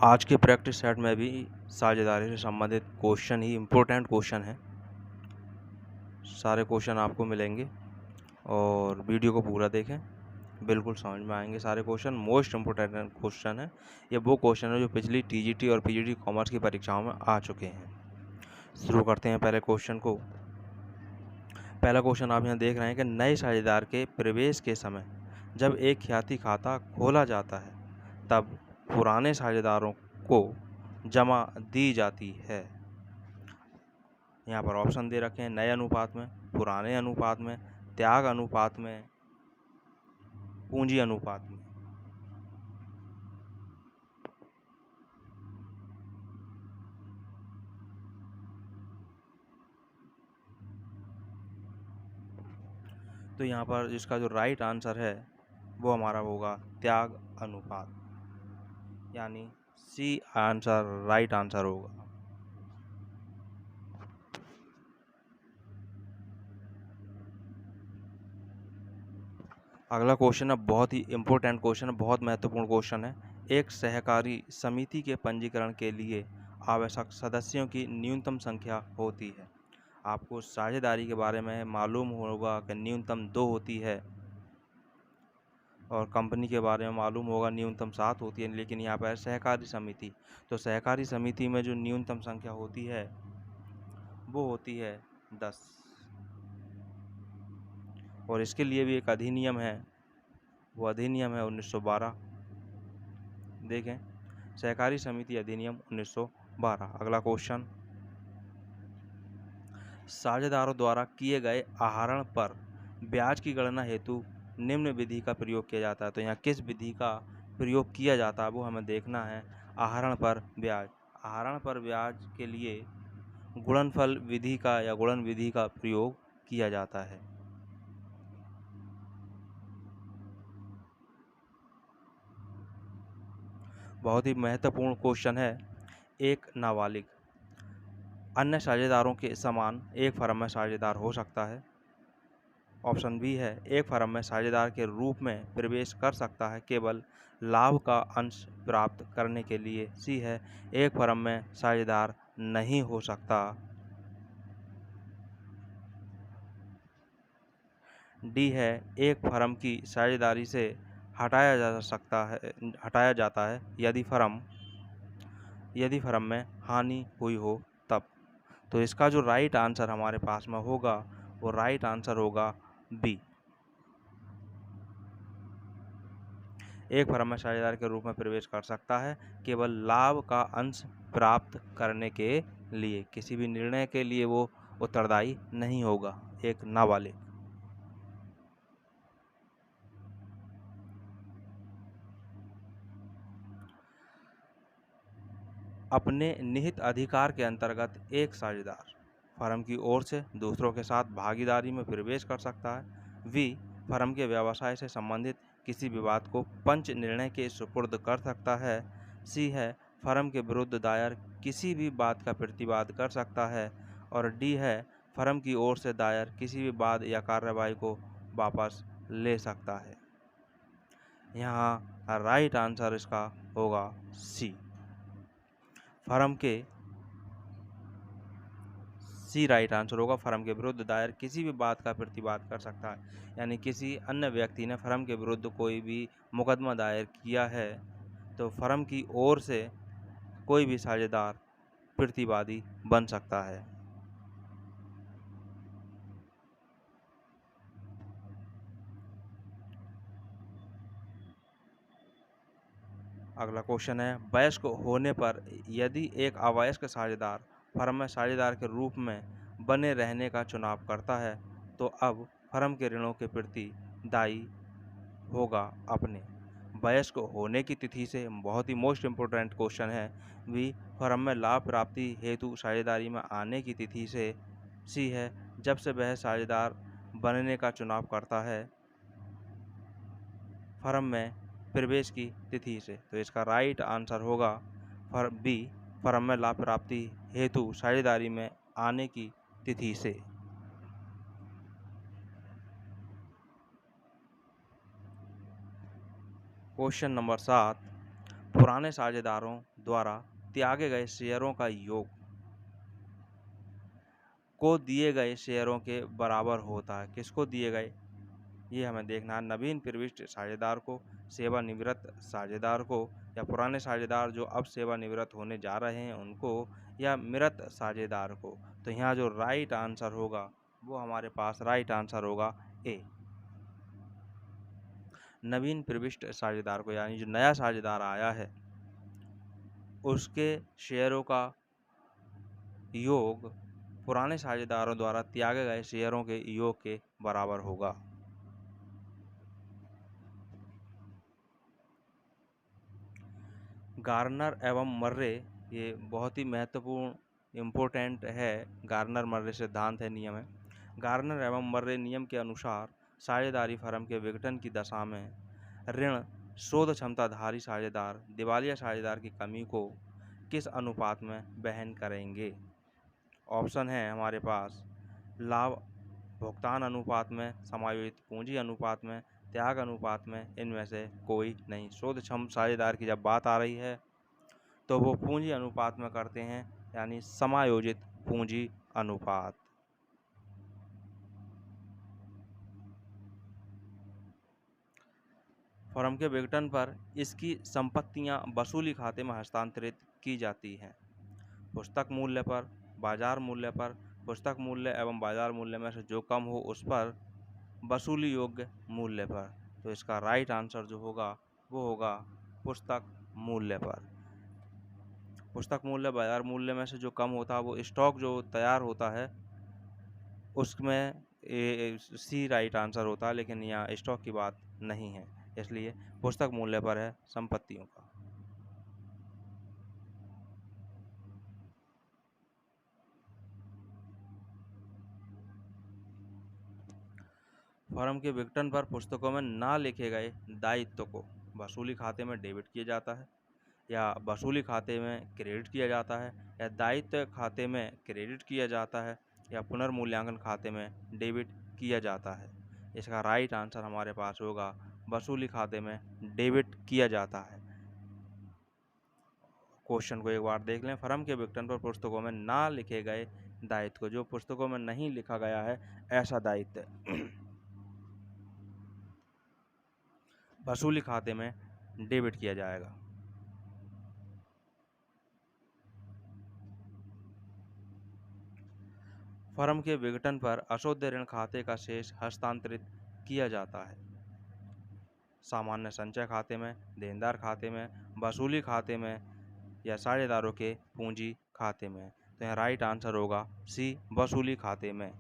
आज के practice set में भी साझेदारी से संबंधित क्वेश्चन ही इम्पोर्टेंट क्वेश्चन है। सारे क्वेश्चन आपको मिलेंगे और वीडियो को पूरा देखें, बिल्कुल समझ में आएंगे सारे क्वेश्चन। मोस्ट इम्पोर्टेंट क्वेश्चन है ये, वो क्वेश्चन है जो पिछली टीजीटी और पीजीटी कॉमर्स की परीक्षाओं में आ चुके हैं। शुरू करते हैं पहले क्वेश्चन को। पहला क्वेश्चन आप यहाँ देख रहे हैं कि नए साझेदार के प्रवेश के समय जब एक ख्याति खाता खोला जाता है तब पुराने साझेदारों को जमा दी जाती है। यहाँ पर ऑप्शन दे रखे हैं, नए अनुपात में, पुराने अनुपात में, त्याग अनुपात में, पूंजी अनुपात में। तो यहाँ पर इसका जो राइट आंसर है वो हमारा होगा त्याग अनुपात, यानी सी आंसर राइट आंसर होगा। अगला क्वेश्चन है बहुत ही इम्पोर्टेंट क्वेश्चन है, बहुत महत्वपूर्ण क्वेश्चन है। एक सहकारी समिति के पंजीकरण के लिए आवश्यक सदस्यों की न्यूनतम संख्या होती है। आपको साझेदारी के बारे में मालूम होगा कि न्यूनतम 2 होती है और कंपनी के बारे में मालूम होगा न्यूनतम 7 होती है, लेकिन यहाँ पर सहकारी समिति, तो सहकारी समिति में जो न्यूनतम संख्या होती है वो होती है 10। और इसके लिए भी एक अधिनियम है, वो अधिनियम है 1912। देखें, सहकारी समिति अधिनियम 1912। अगला क्वेश्चन, साझेदारों द्वारा किए गए आहरण पर ब्याज की गणना हेतु निम्न विधि का प्रयोग किया जाता है। तो यहाँ किस विधि का प्रयोग किया जाता है वो हमें देखना है। आहरण पर ब्याज, आहरण पर ब्याज के लिए गुणनफल विधि का या गुणन विधि का प्रयोग किया जाता है। बहुत ही महत्वपूर्ण क्वेश्चन है। एक नाबालिग अन्य साझेदारों के समान एक फर्म में साझेदार हो सकता है। ऑप्शन बी है, एक फर्म में साझेदार के रूप में प्रवेश कर सकता है केवल लाभ का अंश प्राप्त करने के लिए। सी है, एक फर्म में साझेदार नहीं हो सकता। डी है, एक फर्म की साझेदारी से हटाया जाता है यदि फर्म में हानि हुई हो तब। तो इसका जो राइट आंसर हमारे पास में होगा वो राइट आंसर होगा बी। एक फर्म में साझेदार के रूप में प्रवेश कर सकता है केवल लाभ का अंश प्राप्त करने के लिए, किसी भी निर्णय के लिए वो उत्तरदायी नहीं होगा। एक नाबालिग। अपने निहित अधिकार के अंतर्गत एक साझेदार फर्म की ओर से दूसरों के साथ भागीदारी में प्रवेश कर सकता है। वी, फर्म के व्यवसाय से संबंधित किसी विवाद को पंच निर्णय के सुपुर्द कर सकता है। सी है, फर्म के विरुद्ध दायर किसी भी बात का प्रतिवाद कर सकता है। और डी है, फर्म की ओर से दायर किसी भी बात या कार्रवाई को वापस ले सकता है। यहाँ राइट आंसर इसका होगा सी। फर्म के सी राइट आंसर होगा। फर्म के विरुद्ध दायर किसी भी बात का प्रतिवाद कर सकता है, यानी किसी अन्य व्यक्ति ने फर्म के विरुद्ध कोई भी मुकदमा दायर किया है तो फर्म की ओर से कोई भी साझेदार प्रतिवादी बन सकता है। अगला क्वेश्चन है, वयस्क होने पर यदि एक अवयस्क साझेदार फर्म में साझेदार के रूप में बने रहने का चुनाव करता है तो अब फर्म के ऋणों के प्रति दायी होगा अपने। वयस्क होने की तिथि से, बहुत ही मोस्ट इम्पोर्टेंट क्वेश्चन है। वी, फर्म में लाभ प्राप्ति हेतु साझेदारी में आने की तिथि से। सी है, जब से वह साझेदार बनने का चुनाव करता है फर्म में प्रवेश की तिथि से। तो इसका राइट आंसर होगा बी, फर्म में लाभ प्राप्ति हेतु साझेदारी में आने की तिथि से। क्वेश्चन नंबर 7, पुराने साझेदारों द्वारा त्यागे गए शेयरों का योग को दिए गए शेयरों के बराबर होता है। किसको दिए गए, ये हमें देखना है। नवीन प्रविष्ट साझेदार को, सेवानिवृत्त साझेदार को, या पुराने साझेदार जो अब सेवानिवृत्त होने जा रहे हैं उनको, या मृत साझेदार को। तो यहाँ जो राइट आंसर होगा वो हमारे पास राइट आंसर होगा ए, नवीन प्रविष्ट साझेदार को, यानी जो नया साझेदार आया है उसके शेयरों का योग पुराने साझेदारों द्वारा त्यागे गए शेयरों के योग के बराबर होगा। गार्नर एवं मर्रे, ये बहुत ही महत्वपूर्ण इम्पोर्टेंट है। गार्नर मर्रे सिद्धांत है, नियम है। गार्नर एवं मर्रे नियम के अनुसार साझेदारी फर्म के विघटन की दशा में ऋण शोध क्षमताधारी साझेदार दिवालिया साझेदार की कमी को किस अनुपात में वहन करेंगे। ऑप्शन है हमारे पास लाभ भुगतान अनुपात में, समायोजित पूंजी अनुपात में, त्याग अनुपात में, इनमें से कोई नहीं। शोध क्षम साझेदार की जब बात आ रही है तो वो पूंजी अनुपात में करते हैं, यानी समायोजित पूंजी अनुपात। फर्म के विघटन पर इसकी संपत्तियां वसूली खाते में हस्तांतरित की जाती हैं। पुस्तक मूल्य पर, बाजार मूल्य पर, पुस्तक मूल्य एवं बाजार मूल्य में से जो कम हो उस पर, वसूली योग्य मूल्य पर। तो इसका राइट आंसर जो होगा वो होगा पुस्तक मूल्य पर। पुस्तक मूल्य बाजार मूल्य में से जो कम होता है वो स्टॉक जो तैयार होता है उसमें सी राइट आंसर होता है, लेकिन यहाँ स्टॉक की बात नहीं है, इसलिए पुस्तक मूल्य पर है संपत्तियों का। फर्म के विघटन पर पुस्तकों में ना लिखे गए दायित्व को वसूली खाते में डेबिट किया जाता है, या वसूली खाते में क्रेडिट किया जाता है, या दायित्व खाते में क्रेडिट किया जाता है, या पुनर्मूल्यांकन खाते में डेबिट किया जाता है। इसका राइट आंसर हमारे पास होगा वसूली खाते में डेबिट किया जाता है। क्वेश्चन को एक बार देख लें। फर्म के विघटन पर पुस्तकों में ना लिखे गए दायित्व को, जो पुस्तकों में नहीं लिखा गया है ऐसा दायित्व वसूली खाते में डेबिट किया जाएगा। फर्म के विघटन पर अशुद्ध ऋण खाते का शेष हस्तांतरित किया जाता है। सामान्य संचय खाते में, देनदार खाते में, वसूली खाते में, या साझेदारों के पूंजी खाते में। तो यहाँ राइट आंसर होगा सी, वसूली खाते में।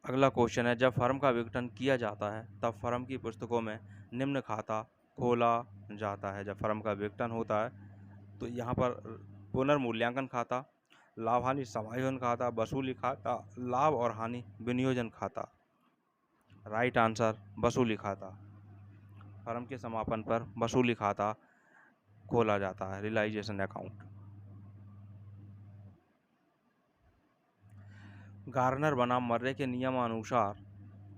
अगला क्वेश्चन है, जब फर्म का विघटन किया जाता है तब फर्म की पुस्तकों में निम्न खाता खोला जाता है। जब फर्म का विघटन होता है तो यहाँ पर पुनर्मूल्यांकन खाता, लाभ हानि समायोजन खाता, वसूली खाता, लाभ और हानि विनियोजन खाता। राइट आंसर वसूली खाता। फर्म के समापन पर वसूली खाता खोला जाता है, रियलाइजेशन अकाउंट। गार्नर बनाम मर्रे के नियमानुसार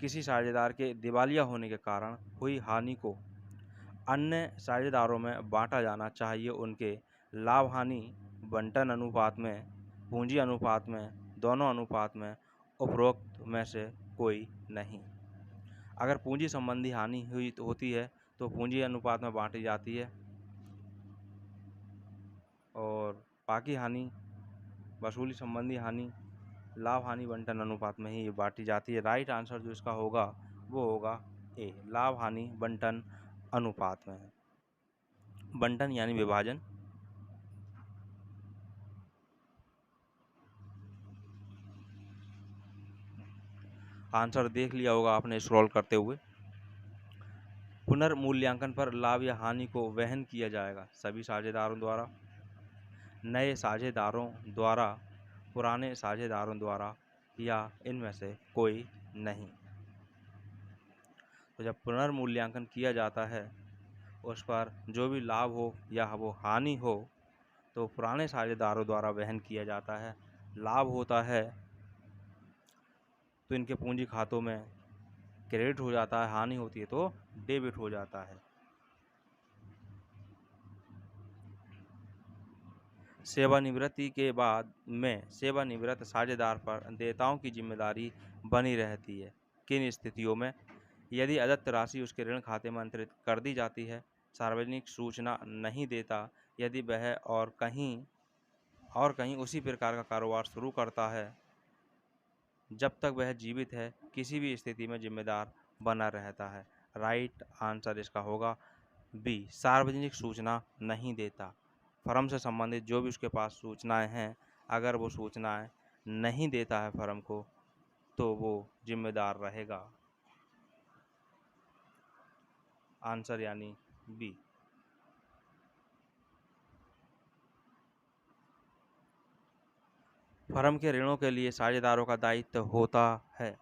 किसी साझेदार के दिवालिया होने के कारण हुई हानि को अन्य साझेदारों में बांटा जाना चाहिए। उनके लाभ हानि बंटन अनुपात में, पूंजी अनुपात में, दोनों अनुपात में, उपरोक्त में से कोई नहीं। अगर पूंजी संबंधी हानि हुई होती है तो पूंजी अनुपात में बांटी जाती है, और बाकी हानि, वसूली संबंधी हानि, लाभ हानि बंटन अनुपात में ही बांटी जाती है। राइट आंसर जो इसका होगा वो होगा ए, लाभ हानि बंटन अनुपात में। बंटन यानी विभाजन। आंसर देख लिया होगा आपने स्क्रॉल करते हुए। पुनर्मूल्यांकन पर लाभ या हानि को वहन किया जाएगा सभी साझेदारों द्वारा, नए साझेदारों द्वारा, पुराने साझेदारों द्वारा, या इनमें से कोई नहीं। तो जब पुनर्मूल्यांकन किया जाता है उस पर जो भी लाभ हो या वो हानि हो तो पुराने साझेदारों द्वारा वहन किया जाता है। लाभ होता है तो इनके पूंजी खातों में क्रेडिट हो जाता है, हानि होती है तो डेबिट हो जाता है। सेवानिवृत्ति के बाद में सेवानिवृत्त साझेदार पर देयताओं की जिम्मेदारी बनी रहती है। किन स्थितियों में? यदि अदत्त राशि उसके ऋण खाते में अंतरित कर दी जाती है, सार्वजनिक सूचना नहीं देता, यदि वह और कहीं उसी प्रकार का कारोबार शुरू करता है जब तक वह जीवित है, किसी भी स्थिति में जिम्मेदार बना रहता है। राइट आंसर इसका होगा बी, सार्वजनिक सूचना नहीं देता। फर्म से संबंधित जो भी उसके पास सूचनाएं हैं, अगर वो सूचनाएं नहीं देता है फर्म को, तो वो जिम्मेदार रहेगा। आंसर यानी बी। फर्म के ऋणों के लिए साझेदारों का दायित्व होता है।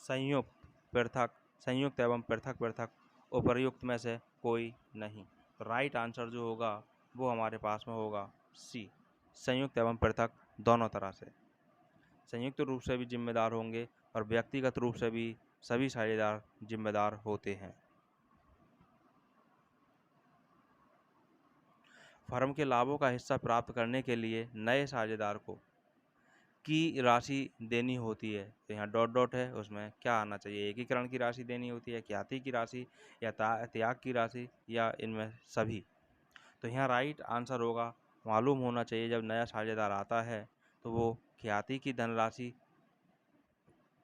संयुक्त एवं पृथक पृथक उपर्युक्त में से कोई नहीं। राइट आंसर जो होगा वो हमारे पास में होगा सी, संयुक्त एवं पृथक दोनों तरह से। संयुक्त रूप से भी जिम्मेदार होंगे और व्यक्तिगत रूप से भी सभी साझेदार जिम्मेदार होते हैं। फर्म के लाभों का हिस्सा प्राप्त करने के लिए नए साझेदार को की राशि देनी होती है। तो यहाँ डॉट डॉट है, उसमें क्या आना चाहिए? एकीकरण की राशि देनी होती है, ख्याति की राशि, या त्याग की राशि, या इनमें सभी। तो यहाँ राइट आंसर होगा, मालूम होना चाहिए जब नया साझेदार आता है तो वो ख्याति की धनराशि,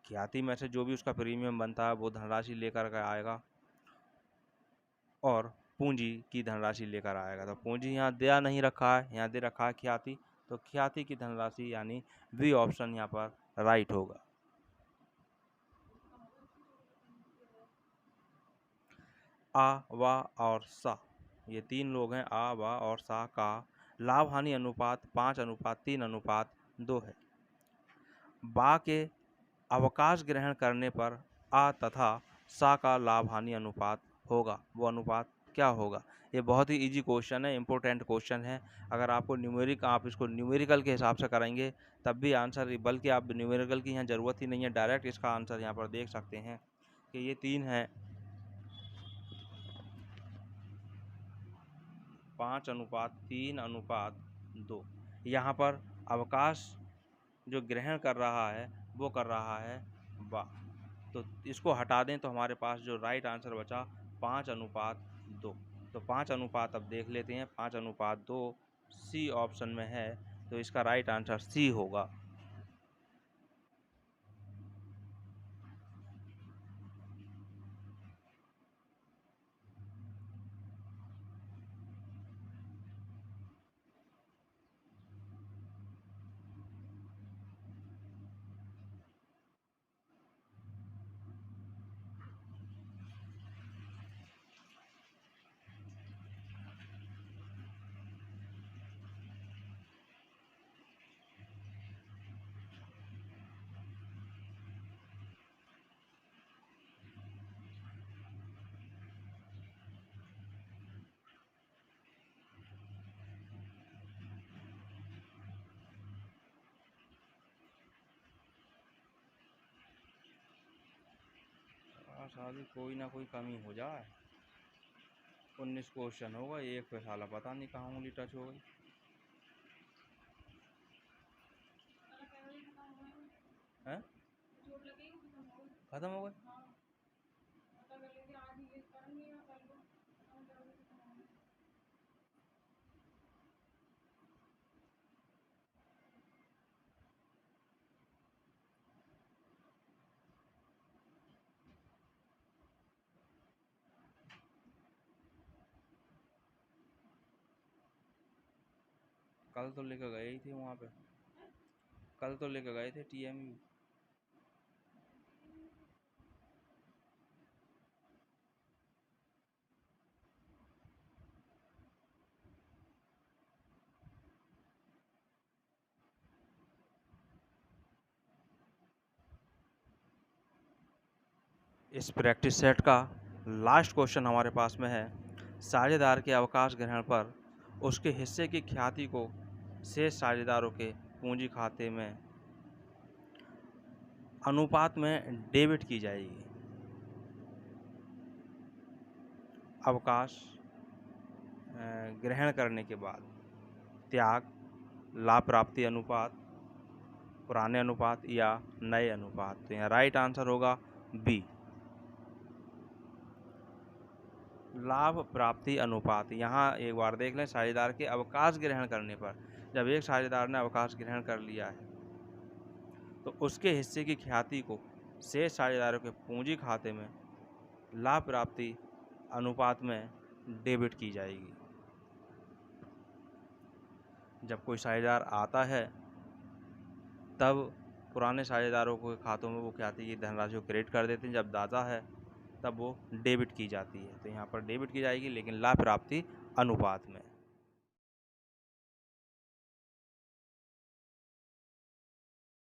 ख्याति में से जो भी उसका प्रीमियम बनता है वो धनराशि लेकर के आएगा और पूंजी की धनराशि लेकर आएगा। तो पूंजी यहाँ दिया नहीं रखा है, यहाँ दे रखा है ख्याति, तो ख्याति की धनराशि यानी बी ऑप्शन यहाँ पर राइट होगा। आ, वा और सा, ये तीन लोग हैं। आ, वा और सा का लाभ हानि अनुपात 5:3:2 है। बा के अवकाश ग्रहण करने पर आ तथा सा का लाभ हानि अनुपात होगा। वो अनुपात क्या होगा? ये बहुत ही इजी क्वेश्चन है, इंपॉर्टेंट क्वेश्चन है। अगर आपको आप इसको न्यूमेरिकल के हिसाब से करेंगे तब भी आंसर, बल्कि आप न्यूमेरिकल की यहाँ ज़रूरत ही नहीं है, डायरेक्ट इसका आंसर यहाँ पर देख सकते हैं कि ये 3 है 5:3:2। यहाँ पर अवकाश जो ग्रहण कर रहा है वो कर रहा है बा, तो इसको हटा दें तो हमारे पास जो राइट आंसर बचा 5:2। तो 5 अनुपात अब देख लेते हैं, 5:2 सी ऑप्शन में है, तो इसका राइट आंसर सी होगा। शादी कोई ना कोई कमी हो जाए। 19 क्वेश्चन होगा, एक पे साला पता नहीं कहाँ उंगली टच हो गई। हैं? खत्म हो गए? कल तो लेकर गए ही थे वहाँ पे, कल तो लेकर गए थे TMU। इस प्रैक्टिस सेट का लास्ट क्वेश्चन हमारे पास में है। साझेदार के अवकाश ग्रहण पर उसके हिस्से की ख्याति को शेष साझेदारों के पूंजी खाते में अनुपात में डेबिट की जाएगी। अवकाश ग्रहण करने के बाद त्याग, लाभ प्राप्ति अनुपात, पुराने अनुपात या नए अनुपात। तो यहाँ राइट आंसर होगा बी, लाभ प्राप्ति अनुपात। यहाँ एक बार देख लें, साझेदार के अवकाश ग्रहण करने पर, जब एक साझेदार ने अवकाश ग्रहण कर लिया है तो उसके हिस्से की ख्याति को शेष साझेदारों के पूंजी खाते में लाभ प्राप्ति अनुपात में डेबिट की जाएगी। जब कोई साझेदार आता है तब पुराने साझेदारों के खातों में वो ख्याति की धनराशि को क्रेडिट कर देते हैं, जब दाता है तब वो डेबिट की जाती है। तो यहाँ पर डेबिट की जाएगी, लेकिन लाभ प्राप्ति अनुपात में।